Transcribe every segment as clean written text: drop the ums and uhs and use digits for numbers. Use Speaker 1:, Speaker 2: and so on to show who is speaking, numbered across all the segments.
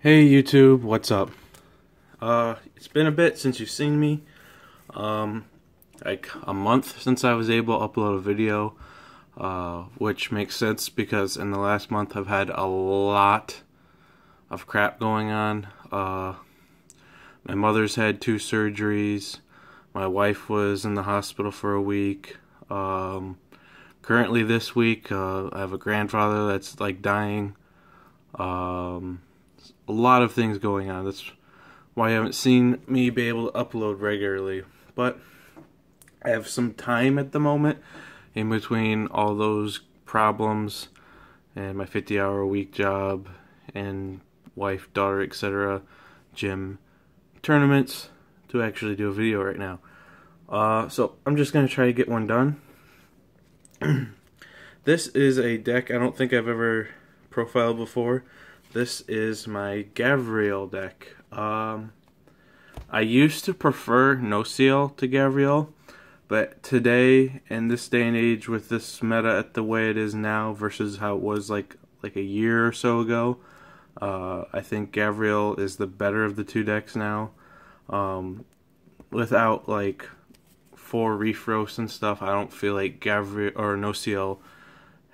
Speaker 1: Hey YouTube, what's up? It's been a bit since you've seen me. Like a month since I was able to upload a video, which makes sense because in the last month I've had a lot of crap going on. My mother's had 2 surgeries. My wife was in the hospital for a week. Currently this week, I have a grandfather that's like dying. A lot of things going on. That's why you haven't seen me be able to upload regularly. But I have some time at the moment in between all those problems and my 50-hour-a-week job and wife, daughter, etc., gym, tournaments to actually do a video right now. So I'm just going to try to get one done. This is a deck I don't think I've ever profiled before. This is my Gavrail deck. I used to prefer no seal to Gavrail, but today, in this day and age, with this meta at the way it is now versus how it was like a year or so ago, I think Gavrail is the better of the 2 decks now. Without like 4 reef roasts and stuff, I don't feel like Gavrail or no seal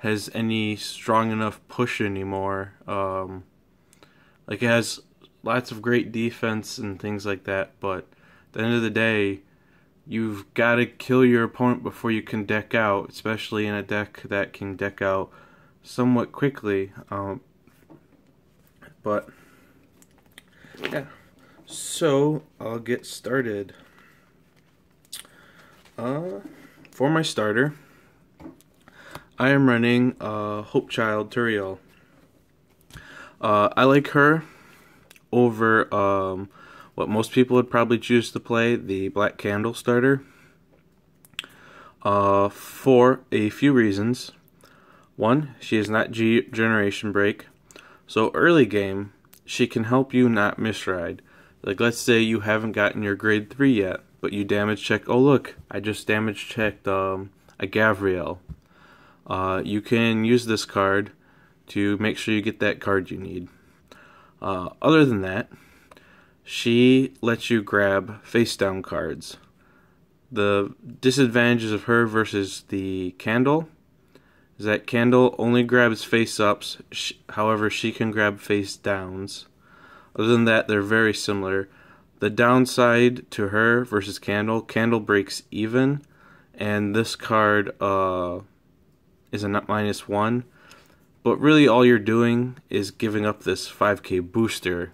Speaker 1: has any strong enough push anymore. Like it has lots of great defense and things like that, but at the end of the day, you've got to kill your opponent before you can deck out, especially in a deck that can deck out somewhat quickly. But yeah, so I'll get started. For my starter, I am running Hope Child Turiel. I like her over what most people would probably choose to play, the Black Candle starter, for a few reasons. One, she is not generation break, so early game she can help you not misride. Like let's say you haven't gotten your grade 3 yet, but you damage check. Oh look, I just damage checked a Gavrail. You can use this card to make sure you get that card you need. Other than that, she lets you grab face down cards. The disadvantages of her versus the Candle is that Candle only grabs face ups, however she can grab face downs. Other than that, they're very similar. The downside to her versus Candle, Candle breaks even, and this card is a -1. But really all you're doing is giving up this 5k booster,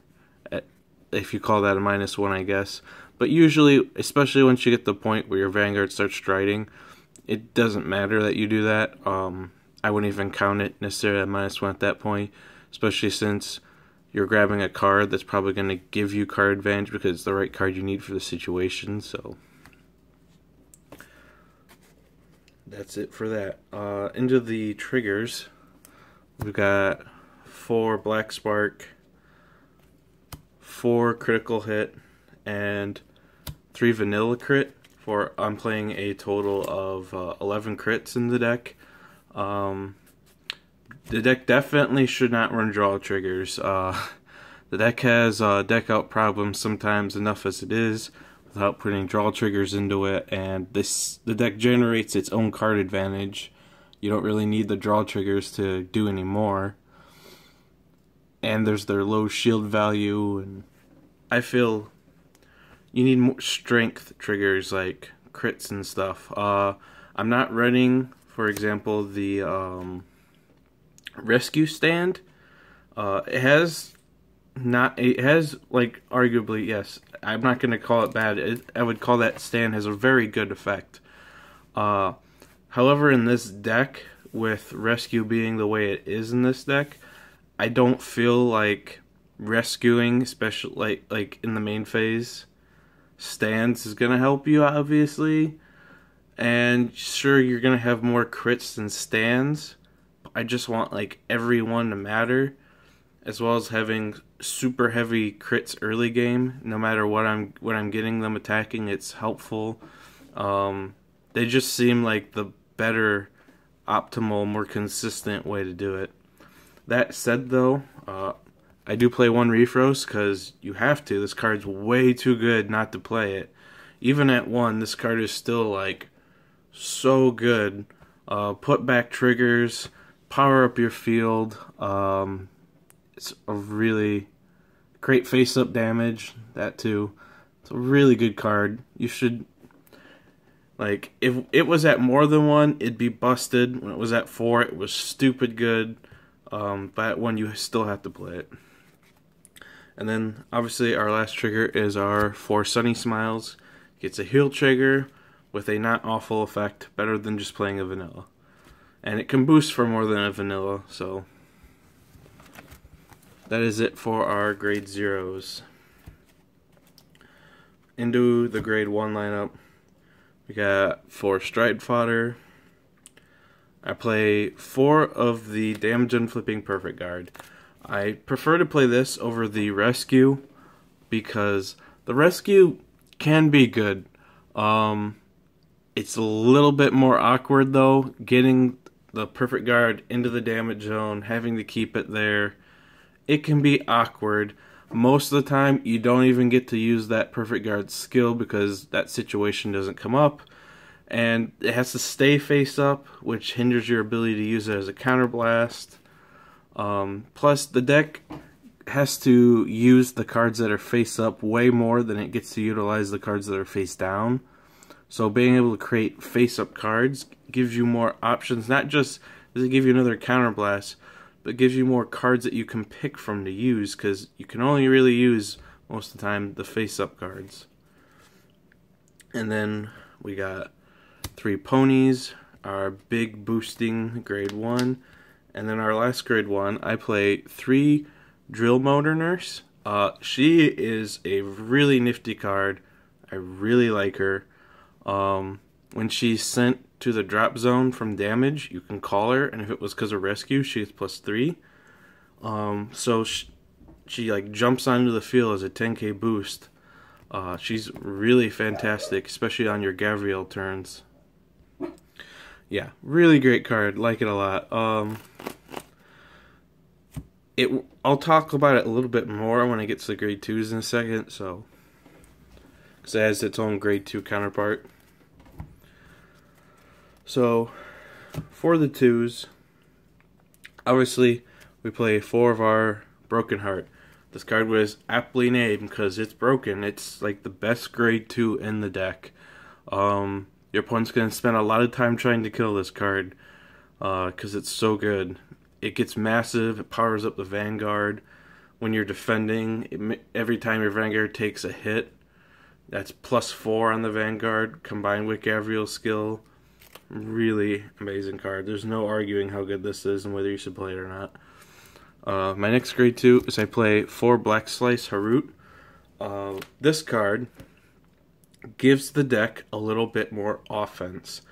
Speaker 1: if you call that a -1, I guess. But usually, especially once you get to the point where your Vanguard starts striding, it doesn't matter that you do that. I wouldn't even count it necessarily a -1 at that point, especially since you're grabbing a card that's probably going to give you card advantage because it's the right card you need for the situation. So that's it for that. Into the triggers. We've got 4 Black Spark, 4 critical hit, and 3 vanilla crit. I'm playing a total of 11 crits in the deck. The deck definitely should not run draw triggers. The deck has deck out problems sometimes enough as it is without putting draw triggers into it, and the deck generates its own card advantage. You don't really need the draw triggers to do any more. And there's their low shield value, and I feel you need more strength triggers like crits and stuff. I'm not running, for example, the rescue stand. It has like arguably, yes, I'm not going to call it bad. I would call that stand has a very good effect. However, in this deck, with rescue being the way it is in this deck, I don't feel like rescuing, especially like in the main phase, stands is gonna help you, obviously. And sure, you're gonna have more crits than stands. But I just want like everyone to matter, as well as having super heavy crits early game. No matter what I'm getting them attacking, it's helpful. They just seem like the better, optimal, more consistent way to do it. That said, though, I do play one Refros because you have to. This card's way too good not to play it. Even at 1, this card is still like so good. Put back triggers, power up your field. It's a really great face-up damage, that too. It's a really good card. You should, like, if it was at more than 1, it'd be busted. When it was at 4, it was stupid good. But at 1, you still have to play it. And then, obviously, our last trigger is our 4 Sunny Smiles. It's a heal trigger with a not awful effect, better than just playing a vanilla. And it can boost for more than a vanilla, so that is it for our grade 0s. Into the grade 1 lineup, we got 4 Stride Fodder. I play 4 of the Damage Unflipping Perfect Guard. I prefer to play this over the Rescue because the Rescue can be good. It's a little bit more awkward though, getting the Perfect Guard into the damage zone, having to keep it there. It can be awkward. Most of the time, you don't even get to use that Perfect Guard skill because that situation doesn't come up. And it has to stay face up, which hinders your ability to use it as a counterblast. Plus, the deck has to use the cards that are face up way more than it gets to utilize the cards that are face down. So being able to create face up cards gives you more options. Not just does it give you another counterblast, but gives you more cards that you can pick from to use, because you can only really use, most of the time, the face up cards. And then we got 3 Ponies, our big boosting grade 1. And then our last grade 1, I play 3 Drill Motor Nurse. She is a really nifty card. I really like her. When she's sent to the drop zone from damage, you can call her, and if it was because of rescue, she gets +3. So she like jumps onto the field as a 10k boost. She's really fantastic, especially on your Gavrail turns. Yeah, really great card. Like it a lot. I'll talk about it a little bit more when I get to the grade 2s in a second, so because it has its own grade 2 counterpart. So for the 2s, obviously we play 4 of our Broken Heart. This card was aptly named because it's broken. It's like the best grade 2 in the deck. Your opponent's going to spend a lot of time trying to kill this card because it's so good. It gets massive, it powers up the Vanguard. When you're defending, every time your Vanguard takes a hit, that's +4 on the Vanguard, combined with Gavrail's skill. Really amazing card. There's no arguing how good this is and whether you should play it or not. My next grade 2 is I play 4 Black Slice Harut. This card gives the deck a little bit more offense.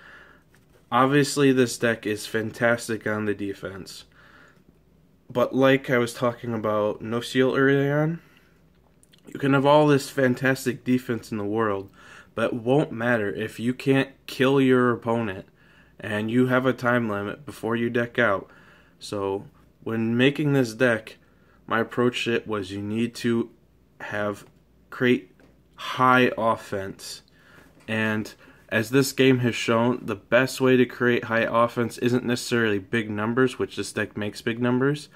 Speaker 1: Obviously, this deck is fantastic on the defense. But like I was talking about No Seal early on, you can have all this fantastic defense in the world, but it won't matter if you can't kill your opponent and you have a time limit before you deck out. So when making this deck, my approach to it was you need to create high offense. And as this game has shown, the best way to create high offense isn't necessarily big numbers, which this deck makes big numbers,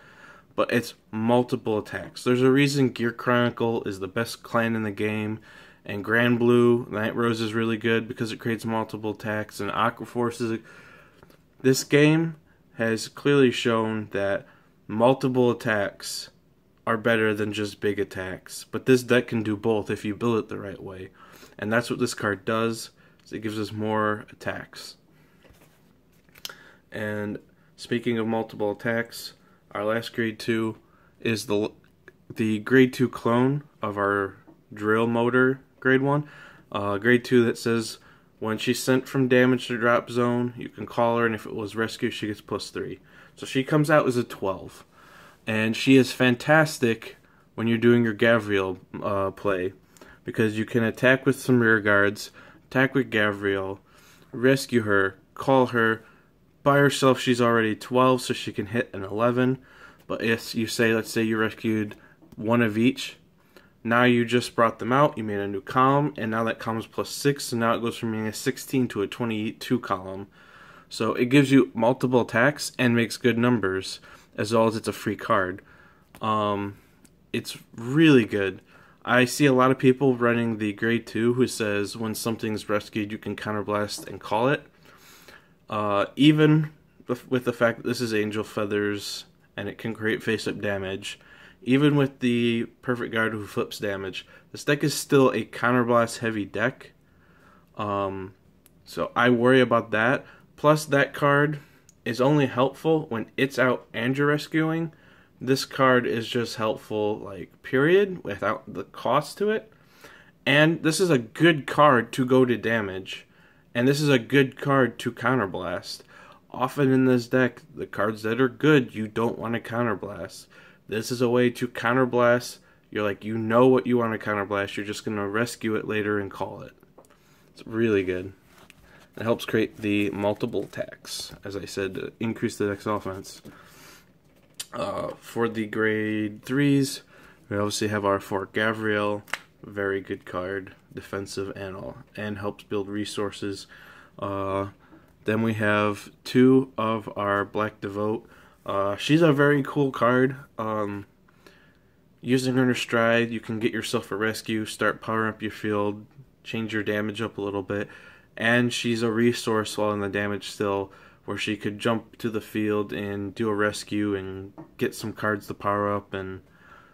Speaker 1: but it's multiple attacks. There's a reason Gear Chronicle is the best clan in the game, and Grand Blue Night Rose is really good because it creates multiple attacks, and Aqua Force is... This game has clearly shown that multiple attacks are better than just big attacks, but this deck can do both if you build it the right way, and that's what this card does. It gives us more attacks. And speaking of multiple attacks, our last grade 2 is the grade 2 clone of our Drill Motor grade 1. Grade 2 that says when she's sent from damage to drop zone, you can call her, and if it was rescue, she gets +3. So she comes out as a 12. And she is fantastic when you're doing your Gavrail play, because you can attack with some rear guards, attack with Gavrail, rescue her, call her. By herself, she's already 12, so she can hit an 11. But if you say, let's say you rescued one of each. Now you just brought them out, you made a new column, and now that column's +6, so now it goes from being a 16 to a 22 column. So it gives you multiple attacks and makes good numbers, as well as it's a free card. It's really good. I see a lot of people running the grade 2 who says when something's rescued you can counterblast and call it. Even with the fact that this is Angel Feathers and it can create face-up damage, even with the Perfect Guard who flips damage, this deck is still a counterblast heavy deck. So I worry about that. Plus that card is only helpful when it's out and you're rescuing. This card is just helpful, like, period, without the cost to it. And this is a good card to go to damage. And this is a good card to counterblast. Often in this deck, the cards that are good, you don't want to counterblast. This is a way to counterblast. You're like, you know what you want to counterblast. You're just going to rescue it later and call it. It's really good. It helps create the multiple attacks, as I said, to increase the deck's offense. For the grade 3s, we obviously have our 4 Gavrail. Very good card, defensive and all, and helps build resources. Then we have 2 of our Black Devote. She's a very cool card. Using her in her stride, you can get yourself a rescue, start powering up your field, change your damage up a little bit, and she's a resource while in the damage still, where she could jump to the field and do a rescue and get some cards to power up, and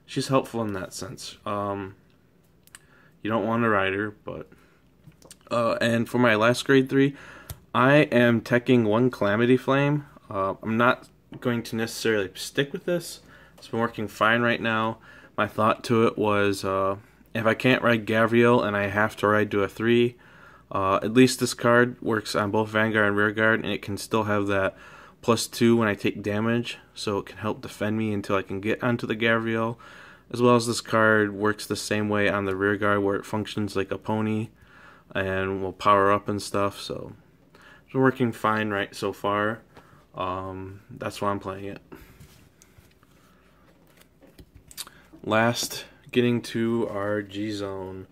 Speaker 1: she's helpful in that sense. You don't want to ride her, but... and for my last grade 3, I am teching 1 Calamity Flame. I'm not going to necessarily stick with this. It's been working fine right now. My thought to it was, if I can't ride Gavrail and I have to ride to a 3, at least this card works on both Vanguard and Rearguard, and it can still have that +2 when I take damage, so it can help defend me until I can get onto the Gavrail. As well as this card works the same way on the Rearguard, where it functions like a pony and will power up and stuff, so it's been working fine right so far. That's why I'm playing it. Last, getting to our G zone.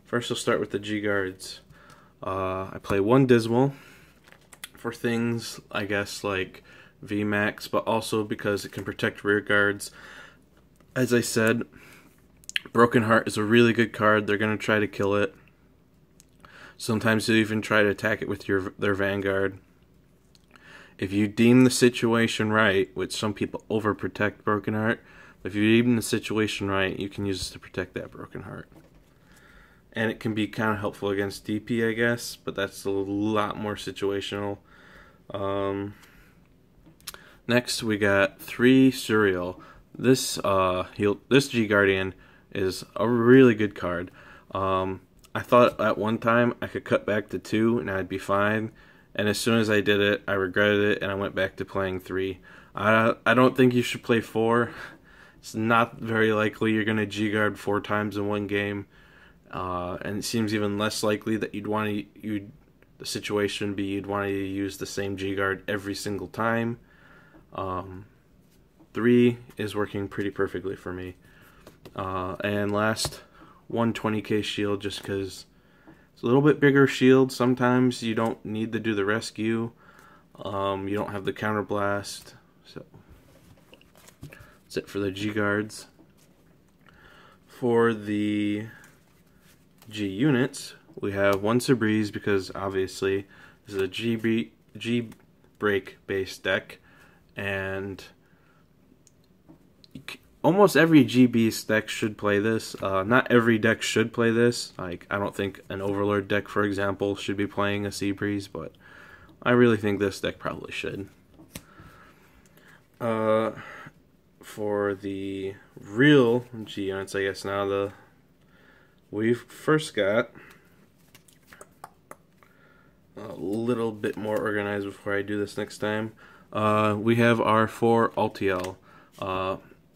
Speaker 1: First, we'll start with the G guards. I play 1 Dismal for things, I guess, like VMAX, but also because it can protect rear guards. As I said, Broken Heart is a really good card. They're going to try to kill it. Sometimes they even try to attack it with their Vanguard. If you deem the situation right, which some people overprotect Broken Heart, but if you deem the situation right, you can use this to protect that Broken Heart. And it can be kind of helpful against DP, I guess, but that's a lot more situational. Next, we got 3 Surreal. This G Guardian is a really good card. I thought at one time I could cut back to 2 and I'd be fine. And as soon as I did it, I regretted it and I went back to playing 3. I don't think you should play 4. It's not very likely you're going to G-Guard 4 times in one game. And it seems even less likely that the situation would be you'd want to use the same G-Guard every single time. 3 is working pretty perfectly for me. And last, 120k shield, just because it's a little bit bigger shield. Sometimes you don't need to do the rescue. You don't have the counterblast. So that's it for the G guards. For the G units, we have 1 Sabreeze, because obviously this is a G break based deck, and almost every GB deck should play this. Not every deck should play this. Like, I don't think an Overlord deck, for example, should be playing a Seabreeze, but I really think this deck probably should. For the real G units, I guess now we've first got a little bit more organized before I do this next time. We have our 4 Altiel.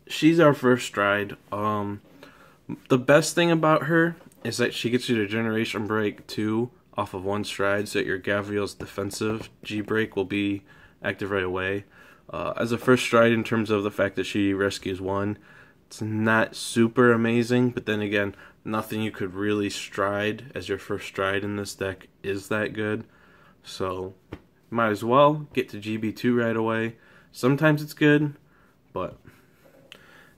Speaker 1: She's our first stride. The best thing about her is that she gets you to Generation Break 2 off of 1 stride, so that your Gavrail's defensive G-Break will be active right away. As a first stride, in terms of the fact that she rescues 1, It's not super amazing, but then again, nothing you could really stride as your first stride in this deck is that good. So, might as well get to GB2 right away. Sometimes it's good, but...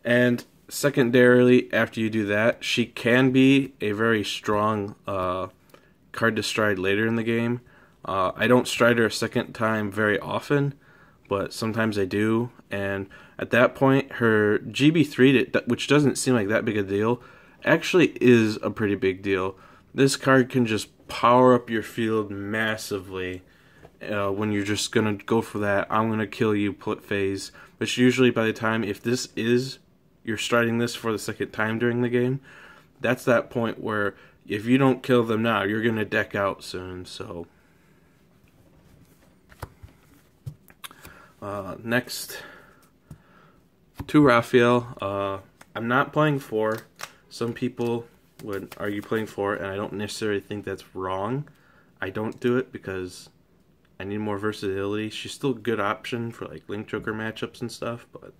Speaker 1: And secondarily, after you do that, she can be a very strong card to stride later in the game. I don't stride her a second time very often, but sometimes I do, and at that point, her GB3, which doesn't seem like that big a deal, actually is a pretty big deal. This card can just power up your field massively when you're just going to go for that I'm going to kill you phase, which usually by the time, if this is, you're striding this for the second time during the game, that's that point where if you don't kill them now, you're going to deck out soon, so... Next, to Raphael. I'm not playing 4. Some people would argue playing 4, and I don't necessarily think that's wrong. I don't do it because I need more versatility. She's still a good option for like Link Joker matchups and stuff, but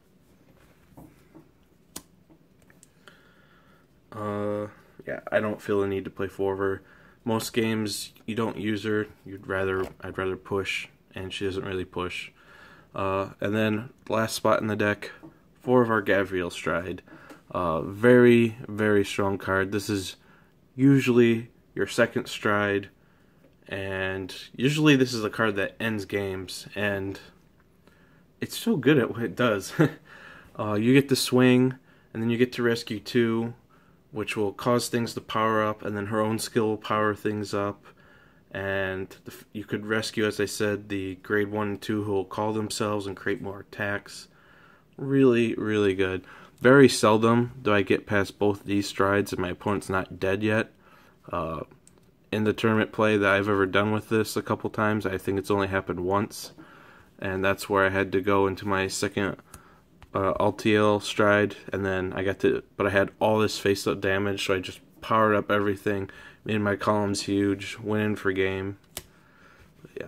Speaker 1: yeah, I don't feel the need to play 4 of her. Most games you don't use her. I'd rather push, and she doesn't really push. And then last spot in the deck, 4 of our Gavrail stride. Very, very strong card. This is usually your second stride, and usually this is a card that ends games, and it's so good at what it does. You get to swing, and then you get to rescue 2, which will cause things to power up, and then her own skill will power things up. And you could rescue, as I said, the grade 1 and 2 who will call themselves and create more attacks. Really, really good. Very seldom do I get past both these strides and my opponent's not dead yet. In the tournament play that I've ever done with this a couple times, I think it's only happened once. And that's where I had to go into my second LTL stride, and then but I had all this face-up damage, so I just powered up everything, made my columns huge, went in for game. But yeah,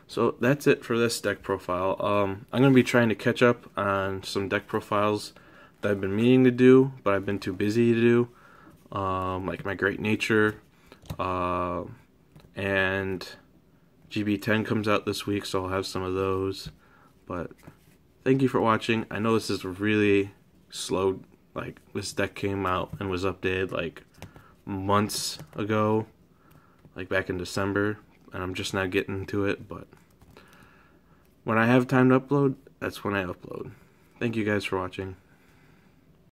Speaker 1: so that's it for this deck profile. I'm going to be trying to catch up on some deck profiles that I've been meaning to do, but I've been too busy to do, like my Great Nature, and GB10 comes out this week, so I'll have some of those. But thank you for watching. I know this is really slow. Like, this deck came out and was updated like months ago, like back in December, and I'm just now getting to it, but when I have time to upload, that's when I upload. Thank you guys for watching.